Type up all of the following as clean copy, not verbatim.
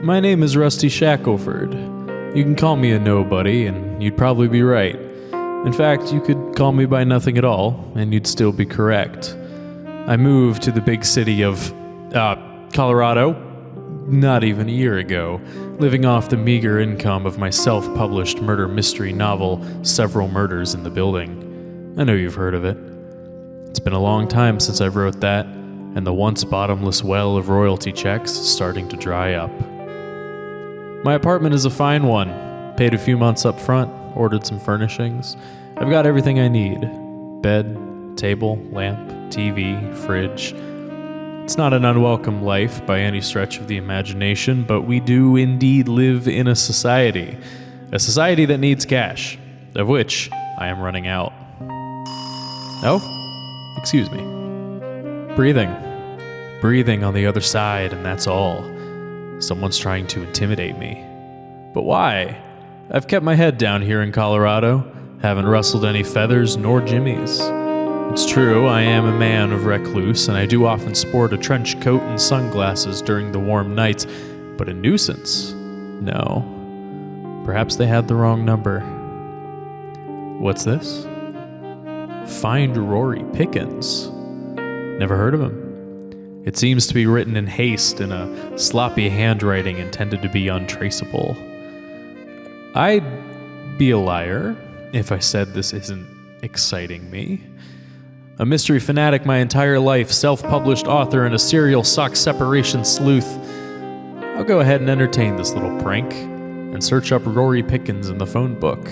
My name is Rusty Shackleford. You can call me a nobody, and you'd probably be right. In fact, you could call me by nothing at all, and you'd still be correct. I moved to the big city of, Colorado, not even a year ago, living off the meager income of my self-published murder mystery novel, Several Murders in the Building. I know you've heard of it. It's been a long time since I wrote that, and the once bottomless well of royalty checks is starting to dry up. My apartment is a fine one. Paid a few months up front, ordered some furnishings. I've got everything I need. Bed, table, lamp, TV, fridge. It's not an unwelcome life by any stretch of the imagination, but we do indeed live in a society that needs cash, of which I am running out. Oh, excuse me. Breathing on the other side, and that's all. Someone's trying to intimidate me. But why? I've kept my head down here in Colorado, haven't rustled any feathers nor jimmies. It's true, I am a man of recluse, and I do often sport a trench coat and sunglasses during the warm nights, but a nuisance? No. Perhaps they had the wrong number. What's this? Find Rory Pickens. Never heard of him. It seems to be written in haste in a sloppy handwriting intended to be untraceable. I'd be a liar if I said this isn't exciting me. A mystery fanatic my entire life, self-published author, and a serial sock separation sleuth. I'll go ahead and entertain this little prank and search up Rory Pickens in the phone book.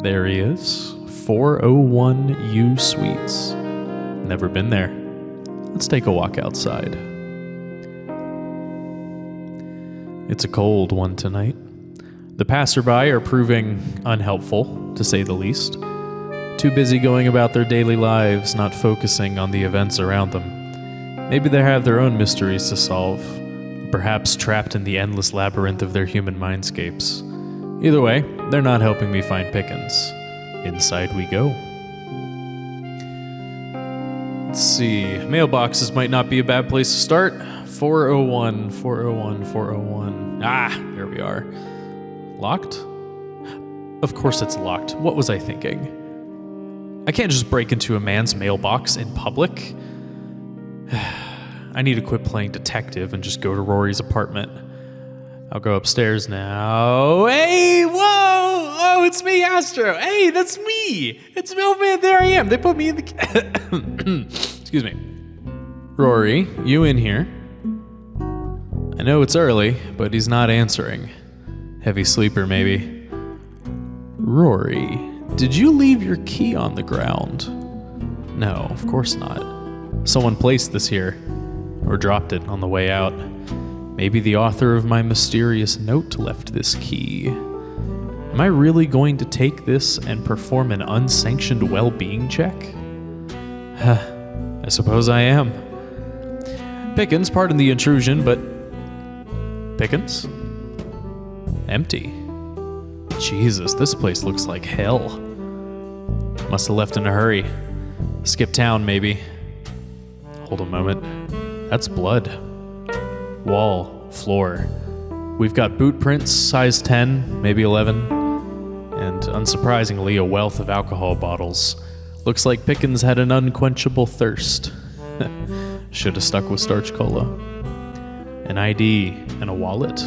There he is. 401 U Suites. Never been there. Let's take a walk outside. It's a cold one tonight. The passerby are proving unhelpful, to say the least. Too busy going about their daily lives, not focusing on the events around them. Maybe they have their own mysteries to solve, perhaps trapped in the endless labyrinth of their human mindscapes. Either way, they're not helping me find Pickens. Inside we go. Let's see, mailboxes might not be a bad place to start. 401. There we are. Locked? Of course it's locked. What was I thinking? I can't just break into a man's mailbox in public. I need to quit playing detective and just go to Rory's apartment. I'll go upstairs now. Hey, whoa! Oh, it's me, Astro. Hey, that's me. It's Mailman. There I am. They put me in the... Excuse me. Rory, you in here? I know it's early, but he's not answering. Heavy sleeper, maybe. Rory, did you leave your key on the ground? No, of course not. Someone placed this here, or dropped it on the way out. Maybe the author of my mysterious note left this key. Am I really going to take this and perform an unsanctioned well-being check? I suppose I am. Pickens, pardon the intrusion, but... Pickens? Empty. Jesus, this place looks like hell. Must have left in a hurry. Skip town, maybe. Hold a moment. That's blood. Wall, floor. We've got boot prints, size 10, maybe 11, and unsurprisingly, a wealth of alcohol bottles. Looks like Pickens had an unquenchable thirst. Should have stuck with starch cola. An ID and a wallet.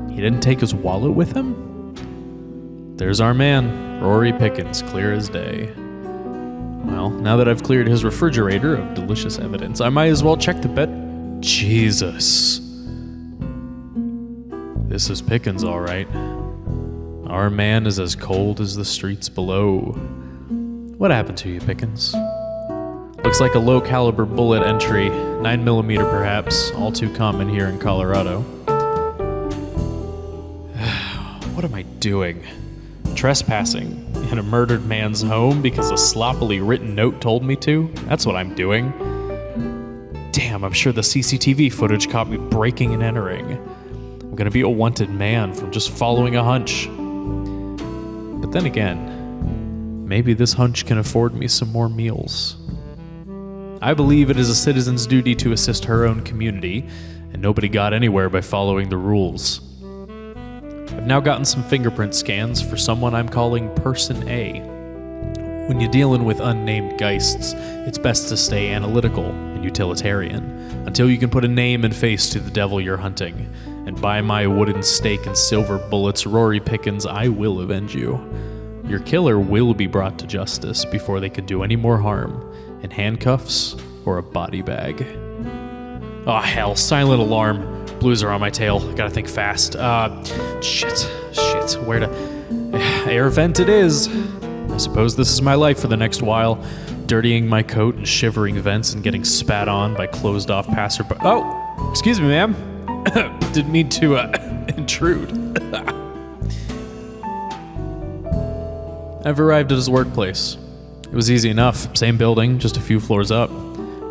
He didn't take his wallet with him? There's our man, Rory Pickens, clear as day. Well, now that I've cleared his refrigerator of delicious evidence, I might as well check the bed. Jesus. This is Pickens, all right. Our man is as cold as the streets below. What happened to you, Pickens? Looks like a low-caliber bullet entry, 9mm perhaps, all too common here in Colorado. What am I doing? Trespassing in a murdered man's home because a sloppily written note told me to? That's what I'm doing. Damn, I'm sure the CCTV footage caught me breaking and entering. I'm gonna be a wanted man from just following a hunch. But then again, maybe this hunch can afford me some more meals. I believe it is a citizen's duty to assist her own community, and nobody got anywhere by following the rules. I've now gotten some fingerprint scans for someone I'm calling Person A. When you're dealing with unnamed geists, it's best to stay analytical and utilitarian until you can put a name and face to the devil you're hunting. And by my wooden stake and silver bullets, Rory Pickens, I will avenge you. Your killer will be brought to justice before they can do any more harm, in handcuffs or a body bag. Oh hell, silent alarm. Blues are on my tail. Gotta think fast. Shit. Where to... Air vent it is. I suppose this is my life for the next while. Dirtying my coat and shivering vents and getting spat on by closed-off passerby. Oh! Excuse me, ma'am. Didn't mean to, intrude. I've arrived at his workplace. It was easy enough. Same building, just a few floors up.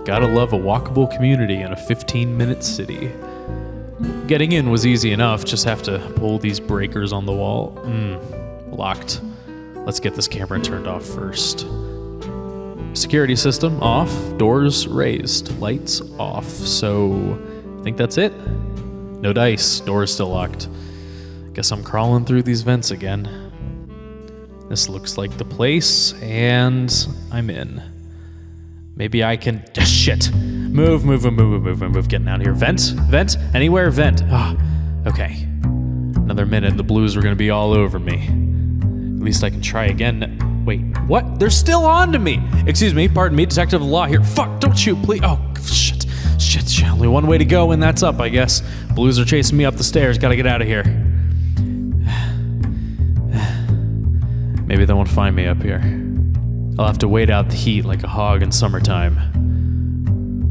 Gotta love a walkable community in a 15-minute city. Getting in was easy enough, just have to pull these breakers on the wall. Locked. Let's get this camera turned off first. Security system off, doors raised, lights off. So, I think that's it. No dice, door's still locked. Guess I'm crawling through these vents again. This looks like the place, and I'm in. Maybe I can... shit! Move. Getting out of here. Vent? Anywhere? Vent. Okay. Another minute, the blues are gonna be all over me. At least I can try again. Wait, what? They're still on to me! Excuse me, pardon me, detective of the law here. Fuck, don't shoot, please. Oh, shit. Only one way to go, and that's up, I guess. Blues are chasing me up the stairs. Gotta get out of here. Maybe they won't find me up here. I'll have to wait out the heat like a hog in summertime.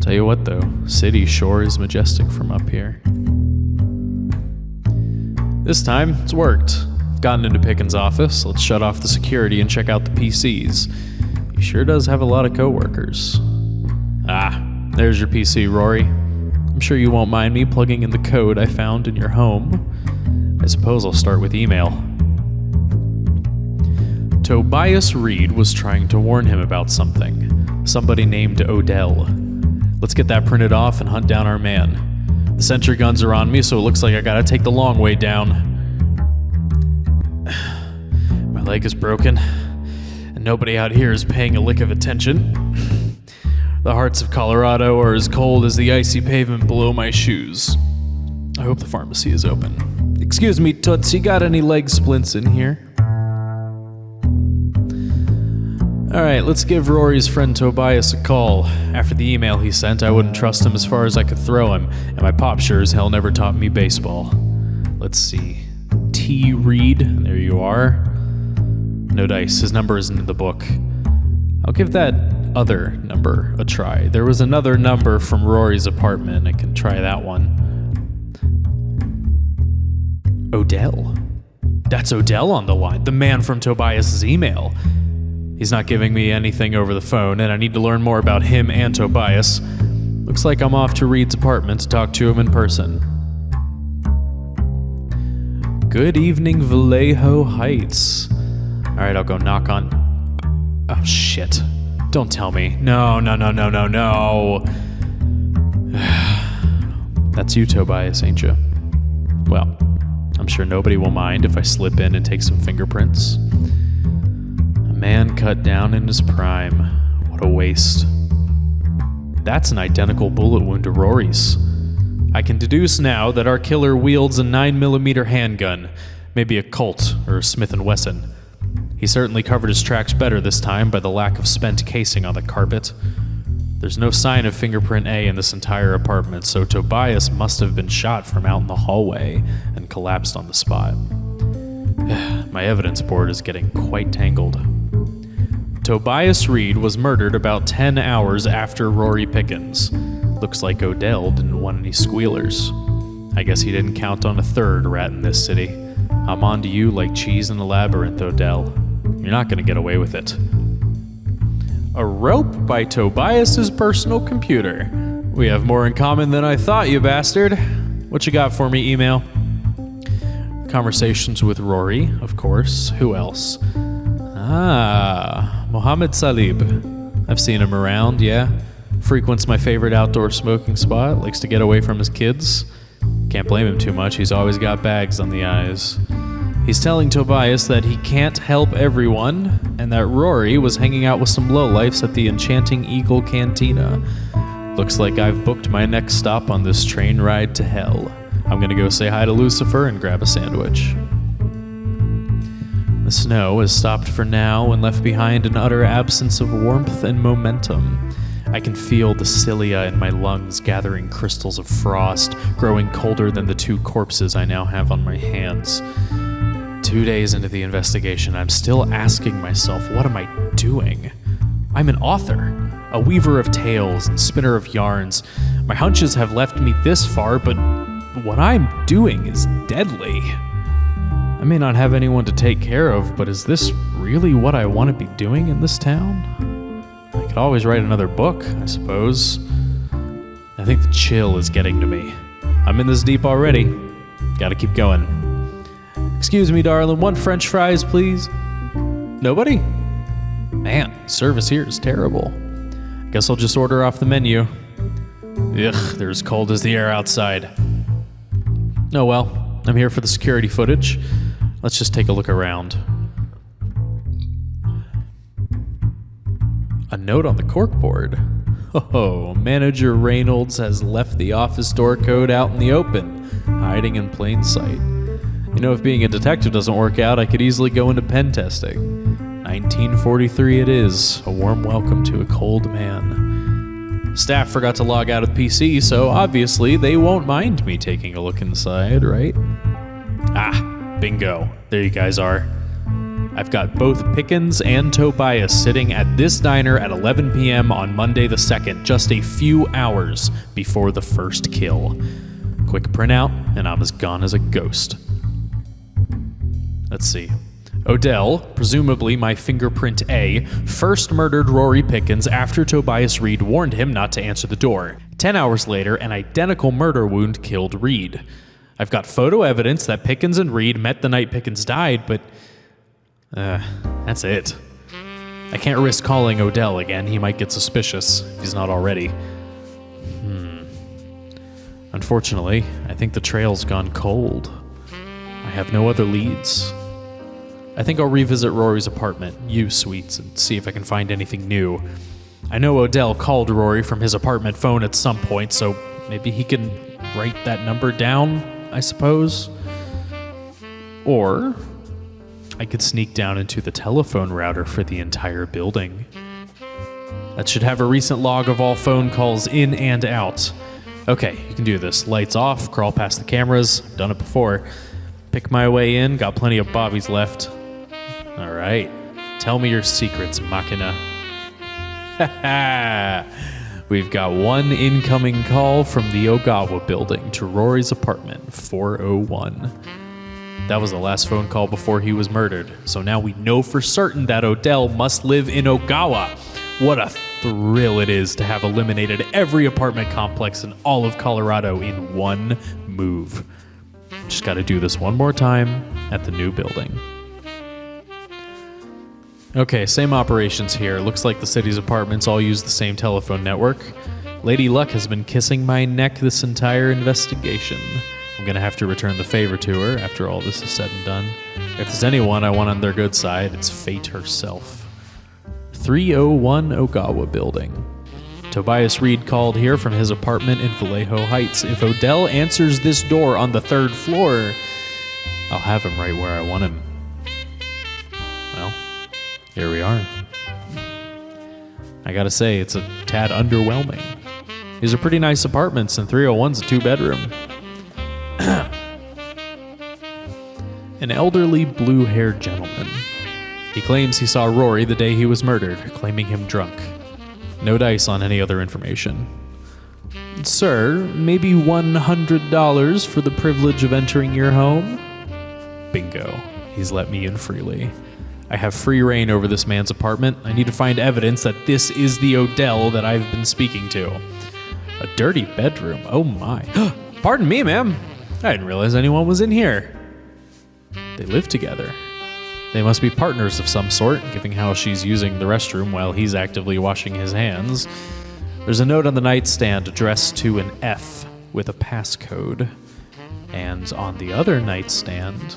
Tell you what, though, city sure is majestic from up here. This time, it's worked. I've gotten into Pickens' office. Let's shut off the security and check out the PCs. He sure does have a lot of coworkers. There's your PC, Rory. I'm sure you won't mind me plugging in the code I found in your home. I suppose I'll start with email. Tobias Reed was trying to warn him about something. Somebody named Odell. Let's get that printed off and hunt down our man. The sentry guns are on me, so it looks like I gotta take the long way down. My leg is broken, and nobody out here is paying a lick of attention. The hearts of Colorado are as cold as the icy pavement below my shoes. I hope the pharmacy is open. Excuse me, Toots, you got any leg splints in here? Alright, let's give Rory's friend Tobias a call. After the email he sent, I wouldn't trust him as far as I could throw him, and my pop sure as hell never taught me baseball. Let's see. T. Reed, there you are. No dice, his number isn't in the book. I'll give that other number a try. There was another number from Rory's apartment. I can try that one. Odell. That's Odell on the line, the man from Tobias's email. He's not giving me anything over the phone, and I need to learn more about him and Tobias. Looks like I'm off to Reed's apartment to talk to him in person. Good evening, Vallejo Heights. Alright, I'll go knock on... Oh, shit. Don't tell me. No. That's you, Tobias, ain't you? Well, I'm sure nobody will mind if I slip in and take some fingerprints. A man cut down in his prime. What a waste. That's an identical bullet wound to Rory's. I can deduce now that our killer wields a 9mm handgun, maybe a Colt or a Smith & Wesson. He certainly covered his tracks better this time by the lack of spent casing on the carpet. There's no sign of fingerprint A in this entire apartment, so Tobias must have been shot from out in the hallway and collapsed on the spot. My evidence board is getting quite tangled. Tobias Reed was murdered about 10 hours after Rory Pickens. Looks like Odell didn't want any squealers. I guess he didn't count on a third rat in this city. I'm on to you like cheese in a labyrinth, Odell. You're not gonna get away with it. A rope by Tobias's personal computer. We have more in common than I thought, you bastard. What you got for me, email? Conversations with Rory, of course. Who else? Mohammed Salib. I've seen him around, yeah. Frequents my favorite outdoor smoking spot, likes to get away from his kids. Can't blame him too much, he's always got bags on the eyes. He's telling Tobias that he can't help everyone, and that Rory was hanging out with some lowlifes at the Enchanting Eagle Cantina. Looks like I've booked my next stop on this train ride to hell. I'm gonna go say hi to Lucifer and grab a sandwich. The snow has stopped for now and left behind an utter absence of warmth and momentum. I can feel the cilia in my lungs gathering crystals of frost, growing colder than the 2 corpses I now have on my hands. 2 days into the investigation, I'm still asking myself, what am I doing? I'm an author, a weaver of tales and spinner of yarns. My hunches have left me this far, but what I'm doing is deadly. I may not have anyone to take care of, but is this really what I want to be doing in this town? I could always write another book, I suppose. I think the chill is getting to me. I'm in this deep already. Gotta keep going. Excuse me, darling, 1 French fries, please? Nobody? Man, service here is terrible. Guess I'll just order off the menu. Ugh, they're as cold as the air outside. Oh well, I'm here for the security footage. Let's just take a look around. A note on the corkboard. Oh, Manager Reynolds has left the office door code out in the open, hiding in plain sight. You know, if being a detective doesn't work out, I could easily go into pen testing. 1943 it is, a warm welcome to a cold man. Staff forgot to log out of the PC, so obviously they won't mind me taking a look inside, right? Ah, bingo. There you guys are. I've got both Pickens and Tobias sitting at this diner at 11 p.m. on Monday the 2nd, just a few hours before the first kill. Quick printout, and I'm as gone as a ghost. Let's see. Odell, presumably my fingerprint A, first murdered Rory Pickens after Tobias Reed warned him not to answer the door. 10 hours later, an identical murder wound killed Reed. I've got photo evidence that Pickens and Reed met the night Pickens died, but that's it. I can't risk calling Odell again. He might get suspicious if he's not already. Unfortunately, I think the trail's gone cold. I have no other leads. I think I'll revisit Rory's apartment, U Suites, and see if I can find anything new. I know Odell called Rory from his apartment phone at some point, so maybe he can write that number down, I suppose. Or I could sneak down into the telephone router for the entire building. That should have a recent log of all phone calls in and out. Okay, you can do this. Lights off, crawl past the cameras. I've done it before. Pick my way in, got plenty of bobbies left. All right, tell me your secrets, Machina. We've got 1 incoming call from the Ogawa building to Rory's apartment, 401. That was the last phone call before he was murdered, so now we know for certain that Odell must live in Ogawa. What a thrill it is to have eliminated every apartment complex in all of Colorado in one move. Just gotta do this one more time at the new building. Okay, same operations here. Looks like the city's apartments all use the same telephone network. Lady Luck has been kissing my neck this entire investigation. I'm gonna have to return the favor to her after all this is said and done. If there's anyone I want on their good side, it's fate herself. 301 Ogawa building. Tobias Reed called here from his apartment in Vallejo Heights. If Odell answers this door on the 3rd floor, I'll have him right where I want him. Well, here we are. I gotta say, it's a tad underwhelming. These are pretty nice apartments, and 301's a 2-bedroom. An elderly blue-haired gentleman. He claims he saw Rory the day he was murdered, claiming him drunk. No dice on any other information. Sir, maybe $100 for the privilege of entering your home? Bingo. He's let me in freely. I have free reign over this man's apartment. I need to find evidence that this is the Odell that I've been speaking to. A dirty bedroom. Oh my. Pardon me, ma'am. I didn't realize anyone was in here. They live together. They must be partners of some sort, given how she's using the restroom while he's actively washing his hands. There's a note on the nightstand addressed to an F with a passcode. And on the other nightstand,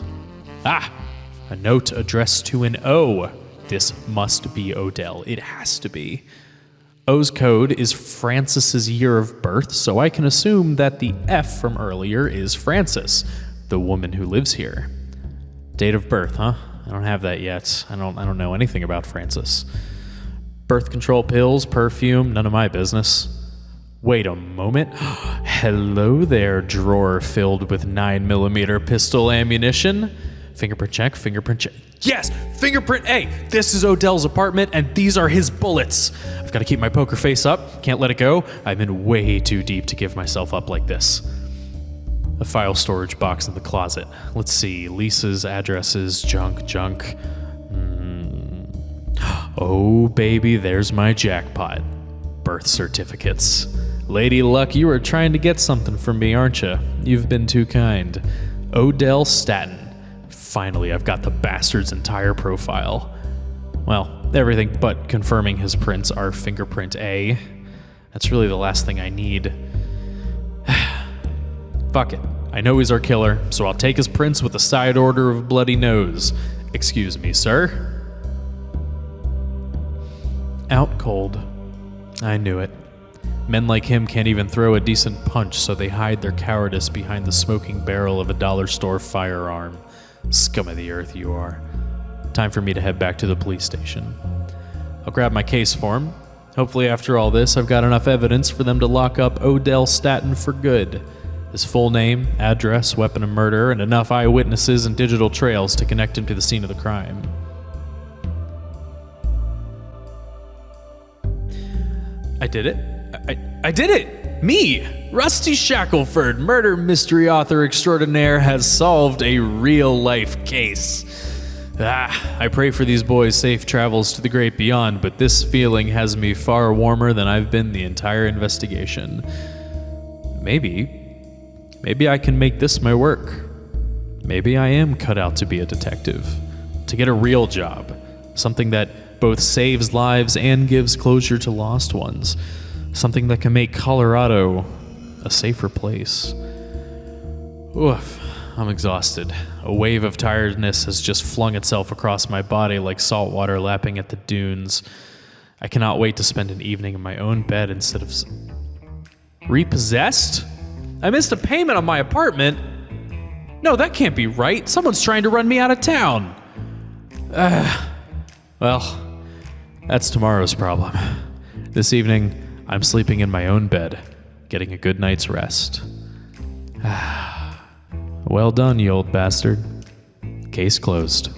a note addressed to an O. This must be Odell. It has to be. O's code is Francis's year of birth, so I can assume that the F from earlier is Francis, the woman who lives here. Date of birth, huh? I don't have that yet. I don't know anything about Francis. Birth control pills, perfume, none of my business. Wait a moment. Hello there, drawer filled with 9mm pistol ammunition. Fingerprint check, fingerprint check. Yes! Fingerprint A! This is Odell's apartment, and these are his bullets. I've got to keep my poker face up. Can't let it go. I've been way too deep to give myself up like this. A file storage box in the closet. Let's see. Leases, addresses, junk. Oh, baby, there's my jackpot. Birth certificates. Lady Luck, you are trying to get something from me, aren't you? You've been too kind. Odell Staten. Finally, I've got the bastard's entire profile. Well, everything but confirming his prints are fingerprint A. That's really the last thing I need. Fuck it. I know he's our killer, so I'll take his prints with a side order of bloody nose. Excuse me, sir. Out cold. I knew it. Men like him can't even throw a decent punch, so they hide their cowardice behind the smoking barrel of a dollar store firearm. Scum of the earth you are. Time for me to head back to the police station. I'll grab my case form. Hopefully after all this, I've got enough evidence for them to lock up Odell Staten for good. His full name, address, weapon of murder, and enough eyewitnesses and digital trails to connect him to the scene of the crime. I did it. I did it! Me! Rusty Shackleford, murder mystery author extraordinaire, has solved a real-life case. I pray for these boys safe travels to the great beyond, but this feeling has me far warmer than I've been the entire investigation. Maybe I can make this my work. Maybe I am cut out to be a detective. To get a real job. Something that both saves lives and gives closure to lost ones. Something that can make Colorado a safer place. Oof, I'm exhausted. A wave of tiredness has just flung itself across my body like salt water lapping at the dunes. I cannot wait to spend an evening in my own bed instead of... Repossessed? I missed a payment on my apartment? No, that can't be right. Someone's trying to run me out of town. Well, that's tomorrow's problem. This evening, I'm sleeping in my own bed, getting a good night's rest. Well done, you old bastard. Case closed.